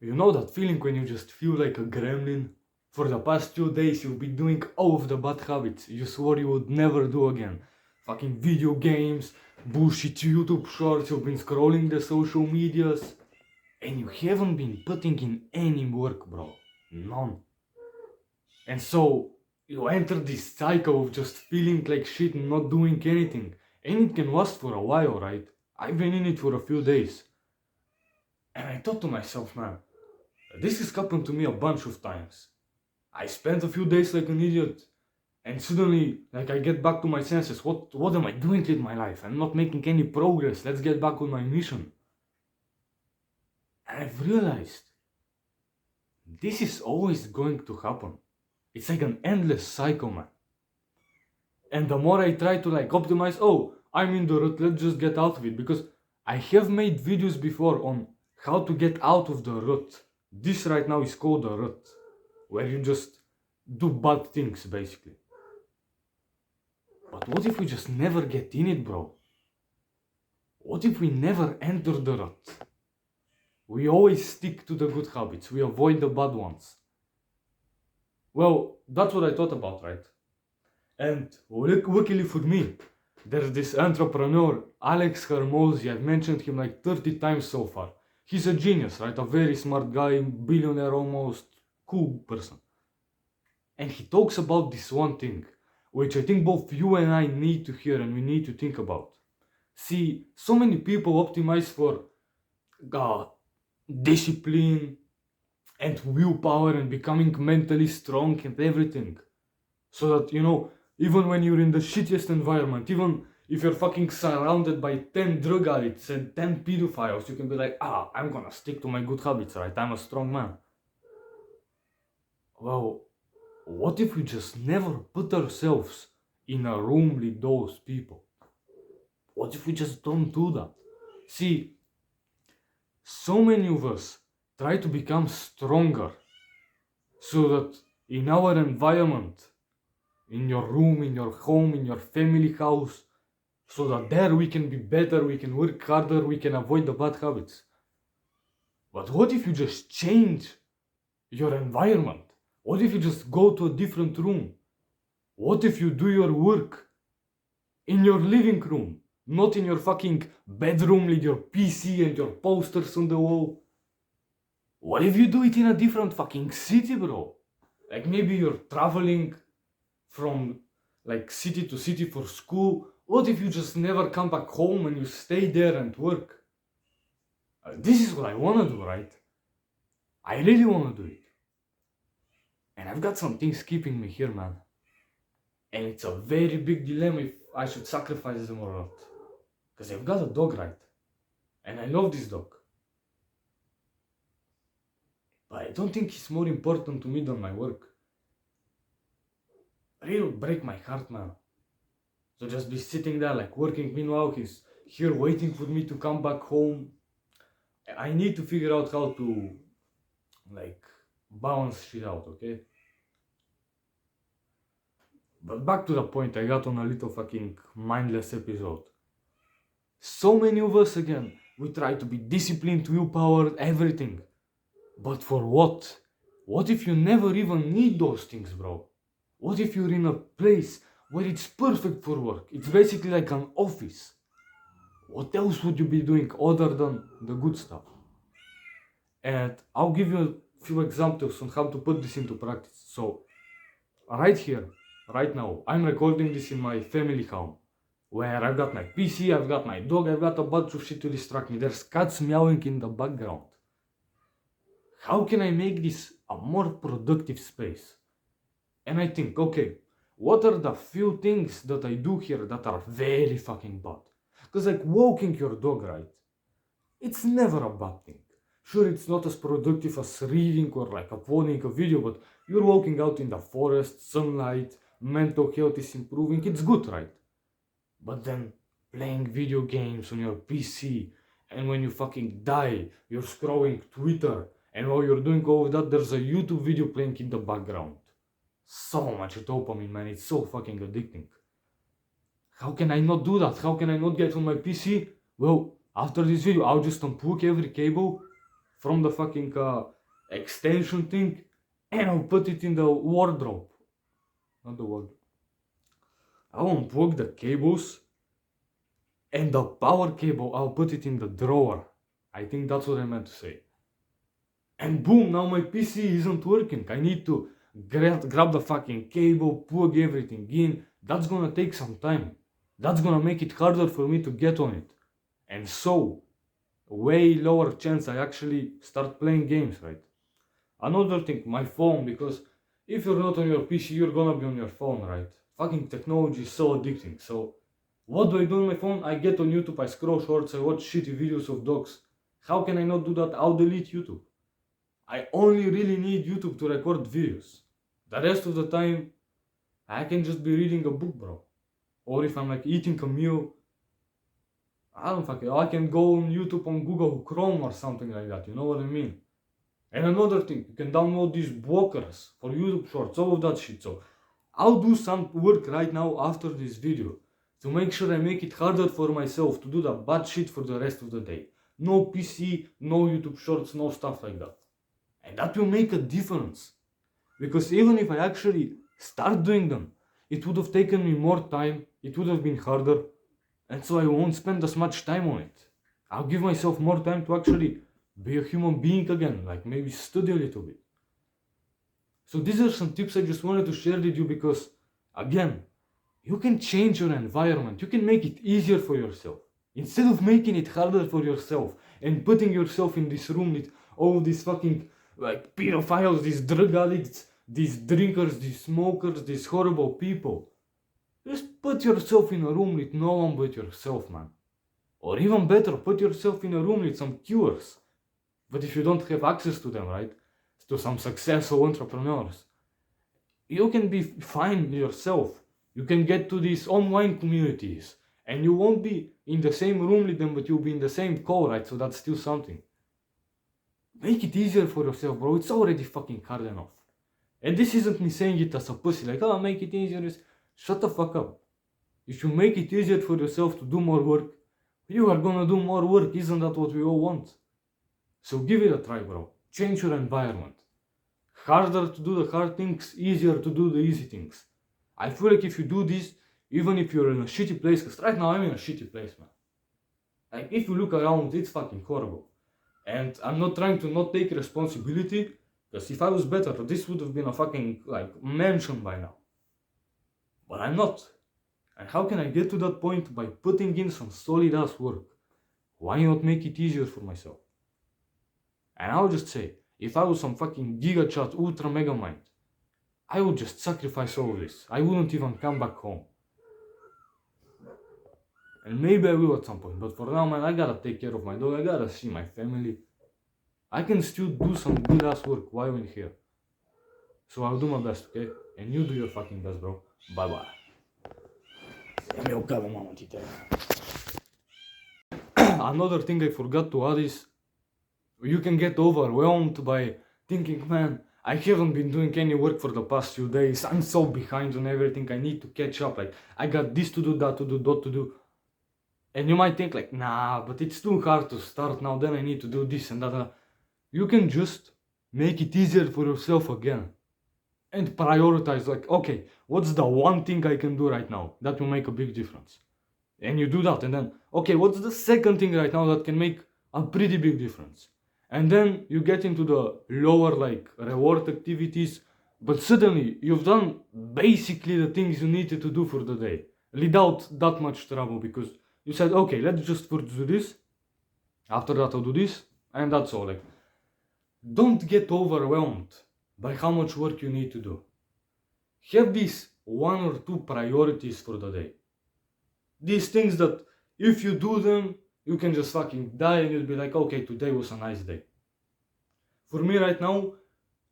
You know that feeling when you just feel like a gremlin? For the past 2 days you've been doing all of the bad habits you swore you would never do again. Fucking video games, bullshit YouTube shorts, you've been scrolling the social medias. And you haven't been putting in any work, bro. None. And so you enter this cycle of just feeling like shit and not doing anything. And it can last for a while, right? I've been in it for a few days. And I thought to myself, man, this has happened to me a bunch of times. I spent a few days like an idiot, and suddenly, like, I get back to my senses. What am I doing with my life? I'm not making any progress. Let's get back on my mission. And I've realized this is always going to happen. It's like an endless cycle, man. And the more I try to like optimize, oh, I'm in the rut, let's just get out of it. Because I have made videos before on how to get out of the rut. This right now is called a rut, where you just do bad things, basically. But what if we just never get in it, bro? What if we never enter the rut? We always stick to the good habits, we avoid the bad ones. Well, that's what I thought about, right? And luckily for me, there's this entrepreneur, Alex Hormozi. I've mentioned him like 30 times so far. He's a genius, right? A very smart guy, billionaire almost, cool person. And he talks about this one thing, which I think both you and I need to hear and we need to think about. See, so many people optimize for discipline and willpower and becoming mentally strong and everything. So that, even when you're in the shittiest environment, even if you're fucking surrounded by 10 drug addicts and 10 pedophiles, you can be like, I'm gonna stick to my good habits, right? I'm a strong man. Well, what if we just never put ourselves in a room with those people? What if we just don't do that? See, so many of us try to become stronger so that in our environment, in your room, in your home, in your family house, so that there we can be better, we can work harder, we can avoid the bad habits. But what if you just change your environment? What if you just go to a different room? What if you do your work in your living room, not in your fucking bedroom with your PC and your posters on the wall? What if you do it in a different fucking city, bro? Like maybe you're traveling from like city to city for school. What if you just never come back home and you stay there and work? This is what I wanna do, right? I really wanna do it. And I've got some things keeping me here, man. And it's a very big dilemma if I should sacrifice them or not. Because I've got a dog, right? And I love this dog. But I don't think he's more important to me than my work. It would break my heart, man. So just be sitting there like working, meanwhile he's here waiting for me to come back home. I need to figure out how to like balance shit out, okay? But back to the point, I got on a little fucking mindless episode. So many of us again, we try to be disciplined, willpower, everything. But for what? What if you never even need those things, bro? What if you're in a place where it's perfect for work? It's basically like an office. What else would you be doing other than the good stuff? And I'll give you a few examples on how to put this into practice. So, right here, right now, I'm recording this in my family home, where I've got my PC, I've got my dog, I've got a bunch of shit to distract me. There's cats meowing in the background. How can I make this a more productive space? And I think, okay, what are the few things that I do here that are very fucking bad? Because like walking your dog, right? It's never a bad thing. Sure, it's not as productive as reading or like uploading a video, but you're walking out in the forest, sunlight, mental health is improving, it's good, right? But then playing video games on your PC, and when you fucking die, you're scrolling Twitter, and while you're doing all of that, there's a YouTube video playing in the background. So much dopamine, man, it's so fucking addicting. How can I not do that? How can I not get on my PC? Well, after this video, I'll just unplug every cable, from the fucking extension thing, and I'll put it in the wardrobe. Not the wardrobe. I'll unplug the cables, and the power cable, I'll put it in the drawer. I think that's what I meant to say. And boom, now my PC isn't working. I need to grab the fucking cable, plug everything in. That's gonna take some time. That's gonna make it harder for me to get on it. And so, way lower chance I actually start playing games, right? Another thing, my phone, because if you're not on your PC, you're gonna be on your phone, right? Fucking technology is so addicting. So, what do I do on my phone? I get on YouTube, I scroll shorts, I watch shitty videos of dogs. How can I not do that? I'll delete YouTube. I only really need YouTube to record videos. The rest of the time, I can just be reading a book, bro. Or if I'm like eating a meal, I can go on YouTube on Google Chrome or something like that, you know what I mean? And another thing, you can download these blockers for YouTube Shorts, all of that shit. So I'll do some work right now after this video to make sure I make it harder for myself to do the bad shit for the rest of the day. No PC, no YouTube Shorts, no stuff like that. And that will make a difference. Because even if I actually start doing them, it would have taken me more time, it would have been harder, and so I won't spend as much time on it. I'll give myself more time to actually be a human being again, like maybe study a little bit. So these are some tips I just wanted to share with you because, again, you can change your environment, you can make it easier for yourself. Instead of making it harder for yourself and putting yourself in this room with all these fucking like pedophiles, these drug addicts, these drinkers, these smokers, these horrible people. Just put yourself in a room with no one but yourself, man. Or even better, put yourself in a room with some cures. But if you don't have access to them, right? To some successful entrepreneurs, you can be fine yourself. You can get to these online communities and you won't be in the same room with them, but you'll be in the same call, right? So that's still something. Make it easier for yourself, bro. It's already fucking hard enough. And this isn't me saying it as a pussy, like, oh, make it easier. Shut the fuck up. If you make it easier for yourself to do more work, you are gonna do more work. Isn't that what we all want? So give it a try, bro. Change your environment. Harder to do the hard things, easier to do the easy things. I feel like if you do this, even if you're in a shitty place, because right now I'm in a shitty place, man. Like, if you look around, it's fucking horrible. And I'm not trying to not take responsibility, because if I was better, this would have been a fucking, like, mansion by now. But I'm not. And how can I get to that point? By putting in some solid ass work. Why not make it easier for myself? And I'll just say, if I was some fucking giga chat ultra mega mind, I would just sacrifice all of this. I wouldn't even come back home. And maybe I will at some point, but for now, man, I gotta take care of my dog, I gotta see my family. I can still do some good ass work while in here. So I'll do my best, okay? And you do your fucking best, bro. Bye bye. Another thing I forgot to add is, you can get overwhelmed by thinking, man, I haven't been doing any work for the past few days, I'm so behind on everything, I need to catch up, like, I got this to do, that to do, that to do. And you might think like, nah, but it's too hard to start now, then I need to do this and that. You can just make it easier for yourself again. And prioritize, like, okay, what's the one thing I can do right now that will make a big difference? And you do that, and then, okay, what's the second thing right now that can make a pretty big difference? And then you get into the lower, like, reward activities, but suddenly you've done basically the things you needed to do for the day without that much trouble, because you said, okay, let's just first do this, after that I'll do this, and that's all. Like, don't get overwhelmed by how much work you need to do. Have these 1 or 2 priorities for the day. These things that if you do them, you can just fucking die and you'll be like, okay, today was a nice day. For me right now,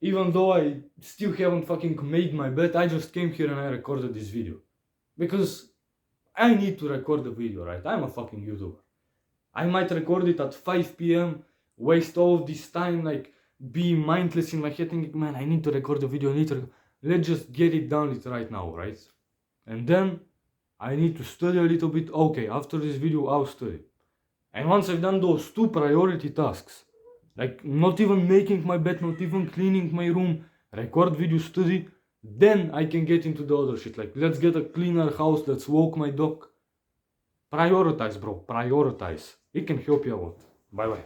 even though I still haven't fucking made my bed, I just came here and I recorded this video. Because I need to record the video, right? I'm a fucking YouTuber. I might record it at 5 p.m, waste all of this time, like, be mindless in my head thinking, man, I need to record the video, let's just get it done right now, right? And then I need to study a little bit. Okay, after this video I'll study. And once I've done those 2 priority tasks, Like, not even making my bed, not even cleaning my room, record video, study, then I can get into the other shit. Like, let's get a cleaner house, let's walk my dog. Prioritize, bro, prioritize. It can help you a lot. Bye bye.